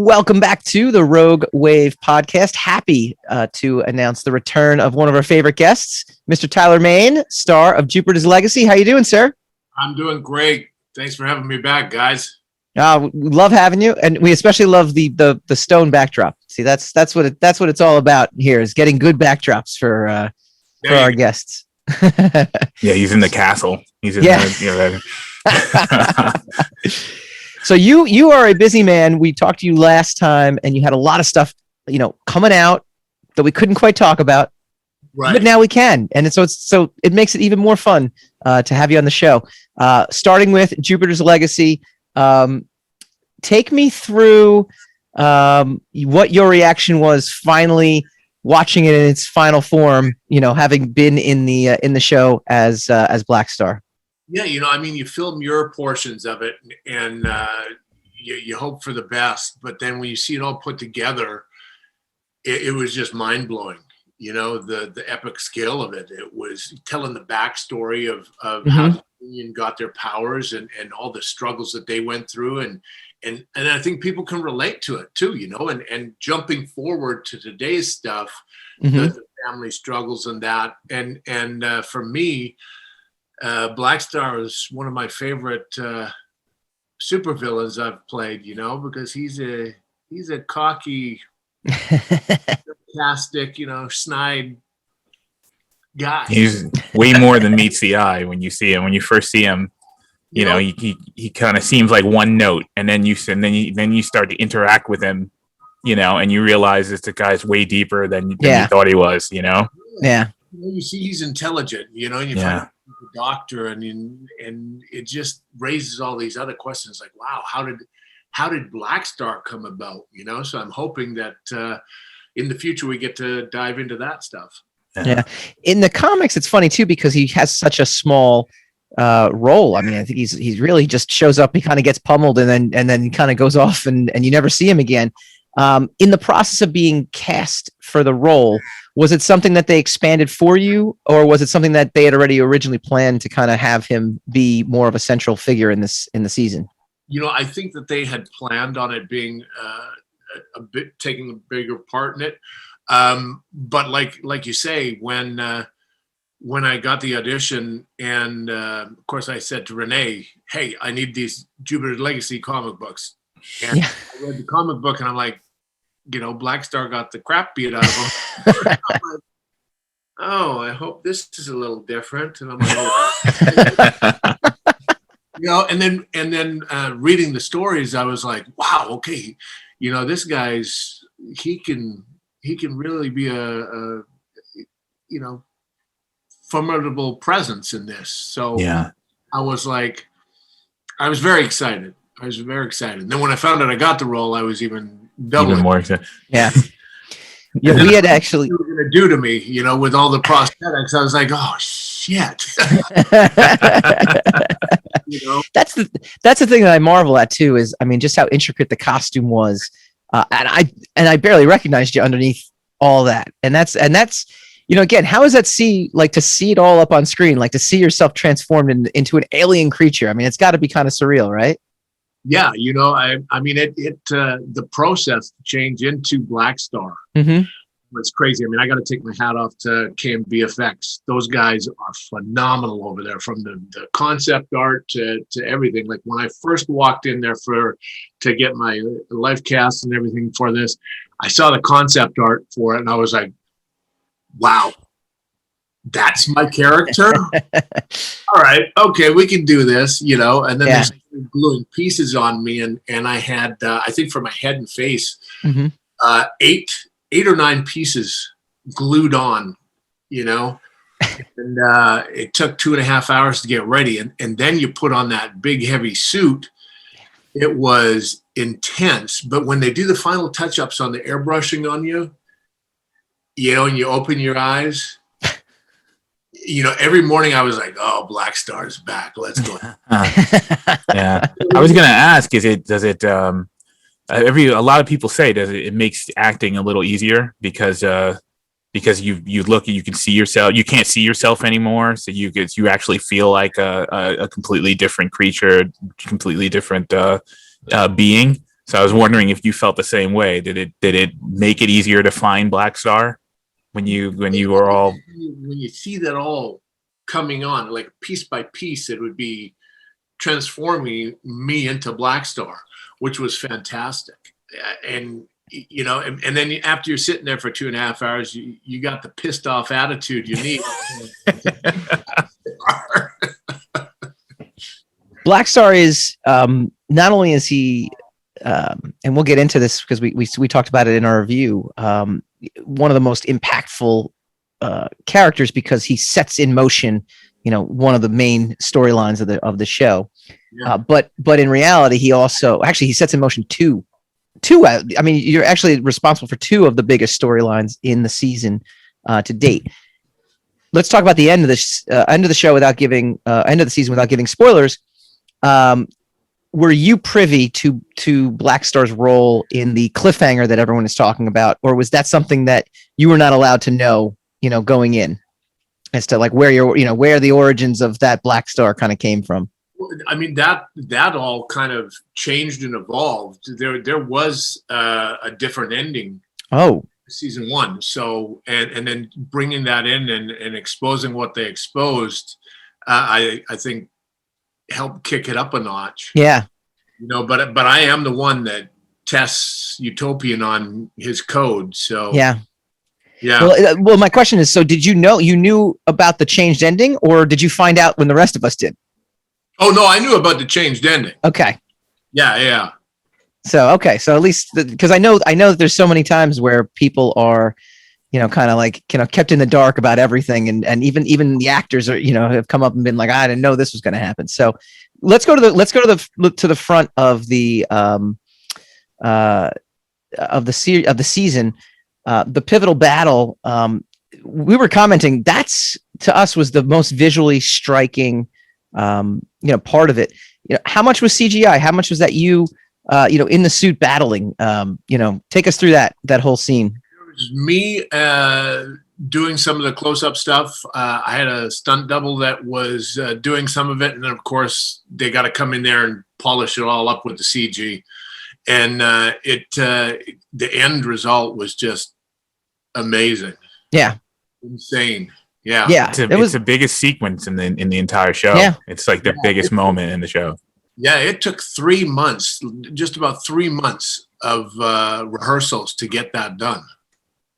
Welcome back to the Rogue Wave podcast. Happy to announce the return of one of our favorite guests, Mr. Tyler Main, star of Jupiter's Legacy. How you doing, sir? I'm doing great. Thanks for having me back, guys. We love having you, and we especially love the stone backdrop. See, that's what it's all about here, is getting good backdrops for our guests. Yeah, he's in the castle. He's in the. So you are a busy man. We talked to you last time, and you had a lot of stuff, coming out that we couldn't quite talk about. Right. But now we can, and so it makes it even more fun to have you on the show. Starting with Jupiter's Legacy, take me through what your reaction was finally watching it in its final form. Having been in the show as Blackstar. Yeah, you film your portions of it, and you hope for the best. But then when you see it all put together, it was just mind blowing. The epic scale of it. It was telling the backstory of how the Union got their powers and all the struggles that they went through, and I think people can relate to it too. And jumping forward to today's stuff, the family struggles and that, and for me. Blackstar is one of my favorite supervillains I've played, because he's a cocky, sarcastic, snide guy. He's way more than meets the eye when you see him. When you first see him, he kind of seems like one note, and then you start to interact with him, and you realize that the guy's way deeper than you thought he was, Yeah. You see he's intelligent, and you find the doctor, and it just raises all these other questions like, wow, how did Blackstar come about? So I'm hoping that in the future we get to dive into that stuff. Yeah. In the comics, it's funny too, because he has such a small role. I mean, I think he's really just shows up, he kind of gets pummeled, and then kind of goes off, and you never see him again. In the process of being cast for the role, was it something that they expanded for you, or was it something that they had already originally planned to kind of have him be more of a central figure in the season? I think that they had planned on it being taking a bigger part in it. But like you say, when I got the audition, and of course I said to Renee, hey, I need these Jupiter's Legacy comic books. And I read the comic book, and I'm like, Blackstar got the crap beat out of him. I'm like, oh, I hope this is a little different. And I'm like, and then reading the stories, I was like, wow, okay, this guy's he can really be a formidable presence in this. So I was very excited. And then when I found out I got the role, I was even more excited. Yeah. Yeah, we had actually. What were going to do to me, with all the prosthetics? I was like, oh shit. That's the thing that I marvel at too. Is just how intricate the costume was, and I barely recognized you underneath all that. And that's again, how is that to see it all up on screen, like to see yourself transformed into an alien creature? I mean, it's got to be kind of surreal, right? Yeah, the process to change into Blackstar was crazy. I mean, I got to take my hat off to KMVFX. Those guys are phenomenal over there, from the concept art to everything. Like when I first walked in there to get my life cast and everything for this, I saw the concept art for it, and I was like, wow, that's my character. All right, okay, we can do this, and then they started gluing pieces on me, and I had I think for my head and face 8 or 9 pieces glued on, and it took 2.5 hours to get ready, and then you put on that big heavy suit. It was intense, but when they do the final touch-ups on the airbrushing on you, and you open your eyes, every morning I was like, oh, Blackstar's back. Let's go. Yeah. I was going to ask, a lot of people say, it makes acting a little easier because you look, you can see yourself, you can't see yourself anymore. So you actually feel like a completely different creature, completely different being. So I was wondering if you felt the same way. Did it make it easier to find Blackstar when you were all when you see that all coming on like piece by piece, it would be transforming me into Blackstar, which was fantastic. And and then after you're sitting there for 2.5 hours, you got the pissed off attitude you need. Blackstar is not only is he, and we'll get into this because we talked about it in our review, one of the most impactful characters because he sets in motion, one of the main storylines of the show. Yeah. But in reality, he sets in motion two. I mean, you're actually responsible for 2 of the biggest storylines in the season to date. Let's talk about the end of the show without giving end of the season without giving spoilers. Were you privy to Blackstar's role in the cliffhanger that everyone is talking about, or was that something that you were not allowed to know, going in, as to like where the origins of that Blackstar kind of came from? I mean, that all kind of changed and evolved. There was a different ending. Oh, season 1. So and then bringing that in and exposing what they exposed, I think helped kick it up a notch. Yeah. But I am the one that tests Utopian on his code. So yeah. Yeah. Well, my question is, so did you knew about the changed ending, or did you find out when the rest of us did? Oh no, I knew about the changed ending. Okay. Yeah. So at least because I know that there's so many times where people are, kind of like kept in the dark about everything, and even the actors are have come up and been like, I didn't know this was going to happen. So let's go to the front of the season, the pivotal battle. We were commenting that's to us was the most visually striking part of it. How much was CGI? How much was that you in the suit battling? Take us through that whole scene. It was me doing some of the close-up stuff. I had a stunt double that was doing some of it, and then of course they got to come in there and polish it all up with the CG. And the end result was just amazing. Yeah, insane. Yeah, it's the biggest sequence in the entire show. Yeah, it's like the biggest moment in the show. Yeah, it took 3 months, just about 3 months of rehearsals to get that done.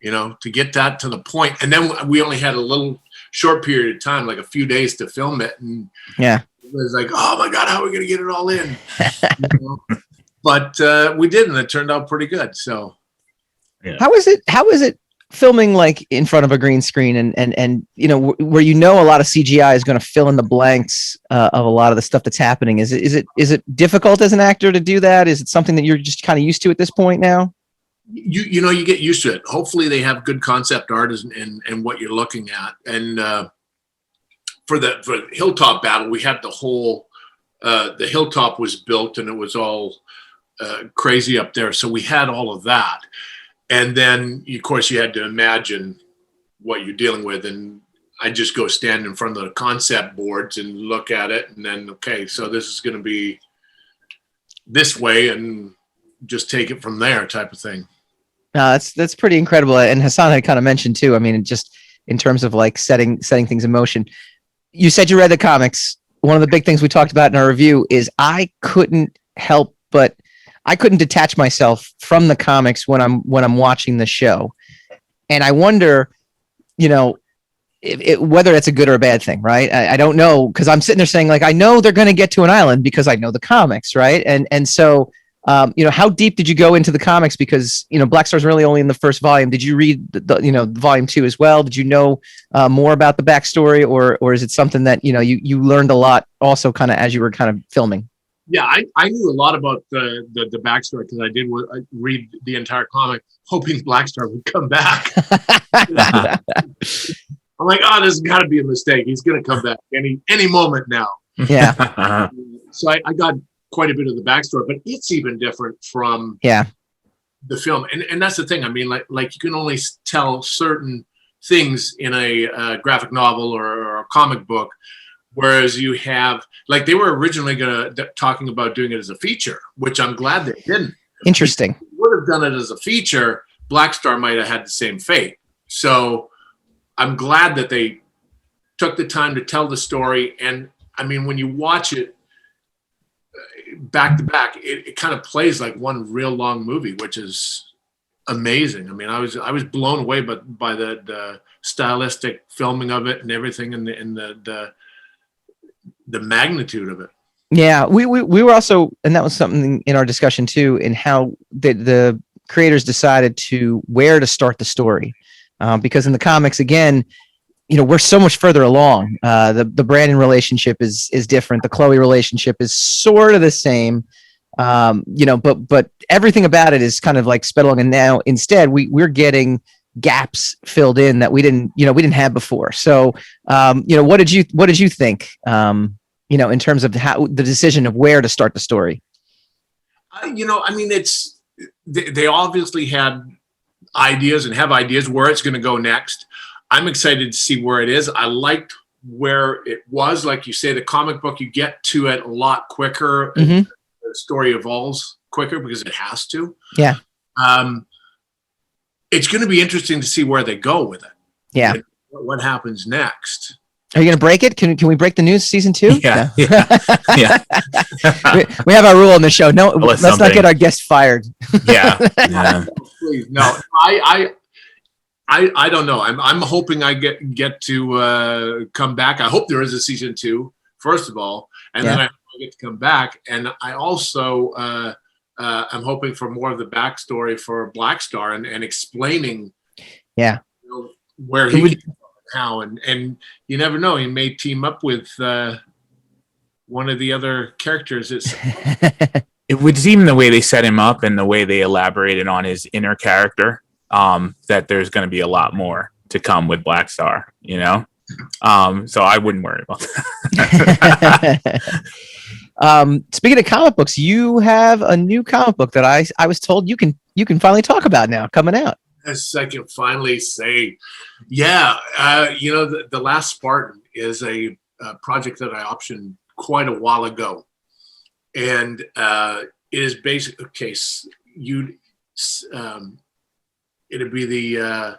To get that to the point, and then we only had a little short period of time, like a few days to film it, and yeah, it was like, oh my god, how are we gonna get it all in? But we did, and it turned out pretty good. So, yeah. How is it filming like in front of a green screen and where a lot of CGI is going to fill in the blanks of a lot of the stuff that's happening? Is it difficult as an actor to do that? Is it something that you're just kind of used to at this point now? You get used to it. Hopefully they have good concept art and what you're looking at. And for the hilltop battle, we had the hilltop was built and it was all crazy up there. So we had all of that. And then, of course, you had to imagine what you're dealing with. And I just go stand in front of the concept boards and look at it. And then, okay, so this is going to be this way and just take it from there type of thing. That's pretty incredible. And Hassan had kind of mentioned too, I mean, just in terms of like setting things in motion. You said you read the comics. One of the big things we talked about in our review is I couldn't detach myself from the comics when I'm watching the show. And I wonder, whether it's a good or a bad thing, right? I don't know, because I'm sitting there saying, like, I know they're going to get to an island because I know the comics, right? And so, how deep did you go into the comics? Because, Blackstar's really only in the first volume. Did you read the volume 2 as well? Did you know more about the backstory, or is it something that, you learned a lot also kind of as you were kind of filming? Yeah, I knew a lot about the backstory because I read the entire comic hoping Blackstar would come back. I'm like, this has got to be a mistake. He's going to come back any moment now. Yeah. So I got quite a bit of the backstory, but it's even different from the film. And that's the thing. I mean, like you can only tell certain things in a graphic novel or a comic book. Whereas you have, like, they were originally talking about doing it as a feature, which I'm glad they didn't. Interesting. Would have done it as a feature, Blackstar might have had the same fate. So I'm glad that they took the time to tell the story. And I mean, when you watch it back to back, it kind of plays like one real long movie, which is amazing. I mean, I was blown away by the stylistic filming of it and everything, and the magnitude of it. Yeah, we were also, and that was something in our discussion too, in how the creators decided where to start the story, because in the comics, again, we're so much further along. The Brandon relationship is different. The Chloe relationship is sort of the same, but everything about it is kind of like sped along. And now instead, we're getting gaps filled in that we didn't have before. So, what did you think? In terms of how the decision of where to start the story. I mean, they obviously had ideas and have ideas where it's going to go next. I'm excited to see where it is. I liked where it was. Like you say, the comic book, you get to it a lot quicker. Mm-hmm. The story evolves quicker because it has to. Yeah. It's going to be interesting to see where they go with it. Yeah. And what happens next. Are you going to break it? Can we break the news? Season 2? Yeah. No. Yeah. we have our rule on the show. No, let's not get our guest fired. Yeah. Yeah. Please, no. I don't know. I'm hoping I get to come back. I hope there is a season 2, first of all, and then I get to come back. And I also I'm hoping for more of the backstory for Blackstar and explaining, where he how and you never know, he may team up with one of the other characters. It would seem the way they set him up and the way they elaborated on his inner character, that there's going to be a lot more to come with Blackstar, so I wouldn't worry about that. Speaking of comic books, you have a new comic book that I was told you can finally talk about now, coming out. As I can finally say, the Last Spartan is a project that I optioned quite a while ago, and it is basically it'd be the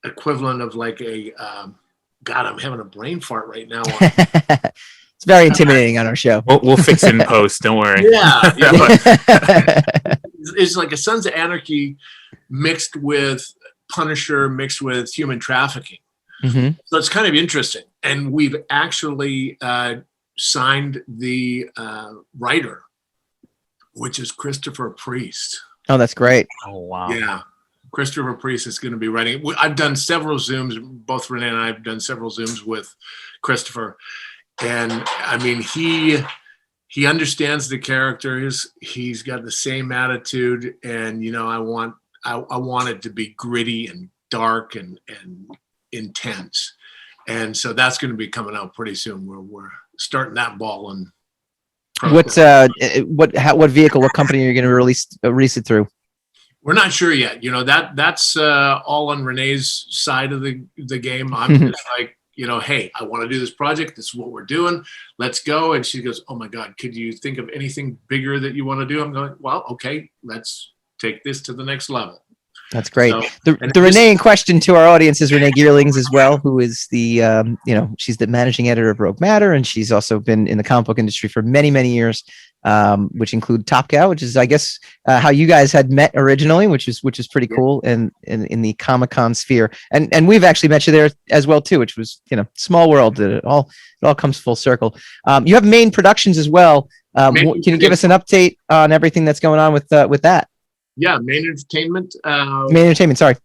equivalent of like a God, I'm having a brain fart right now. It's very intimidating on our show. We'll fix it in post. Don't worry. Yeah. It's like a Sons of Anarchy mixed with Punisher, mixed with human trafficking. Mm-hmm. So it's kind of interesting. And we've actually signed the writer, which is Christopher Priest. Oh, that's great. Oh, wow. Yeah. Christopher Priest is going to be writing. I've done several Zooms. Both Renee and I have done several Zooms with Christopher. And I mean, he understands the character. He's got the same attitude. And, I want it to be gritty and dark and intense. And so that's going to be coming out pretty soon. We're starting that ball. And what vehicle, what company are you going to release it through? We're not sure yet. That's all on Renee's side of the game. I'm just like, hey, I want to do this project. This is what we're doing. Let's go. And she goes, oh my God, could you think of anything bigger that you want to do? I'm going, well, okay, let's take this to the next level. That's great. So, the Renee in question to our audience is Renee Geerlings as well, who is the, she's the managing editor of Rogue Matter, and she's also been in the comic book industry for many, many years, which include Top Cow, which is, I guess, how you guys had met originally, which is pretty cool, and in the Comic-Con sphere. And we've actually met you there as well too, which was, small world. It all comes full circle. You have Main Productions as well. Can you give us an update on everything that's going on with that? Yeah, Main Entertainment. Sorry.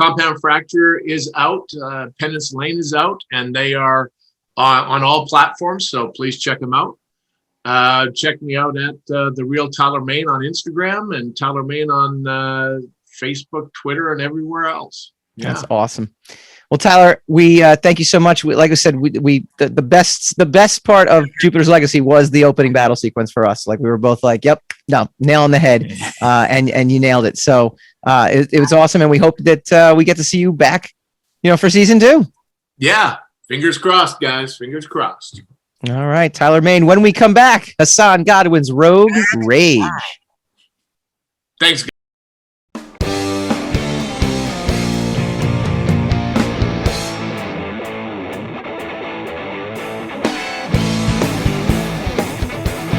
Compound Fracture is out. Penance Lane is out, and they are on all platforms. So please check them out. Check me out at The Real Tyler Main on Instagram and Tyler Main on Facebook, Twitter, and everywhere else. Yeah. That's awesome. Well, Tyler, we thank you so much. Like I said, the best part of Jupiter's Legacy was the opening battle sequence for us. Like we were both like, "Yep, no, nail on the head," and you nailed it. So it was awesome, and we hope that we get to see you back, for season 2. Yeah, fingers crossed, guys. Fingers crossed. All right, Tyler Main. When we come back, Hassan Godwin's Rogue Rage. Thanks.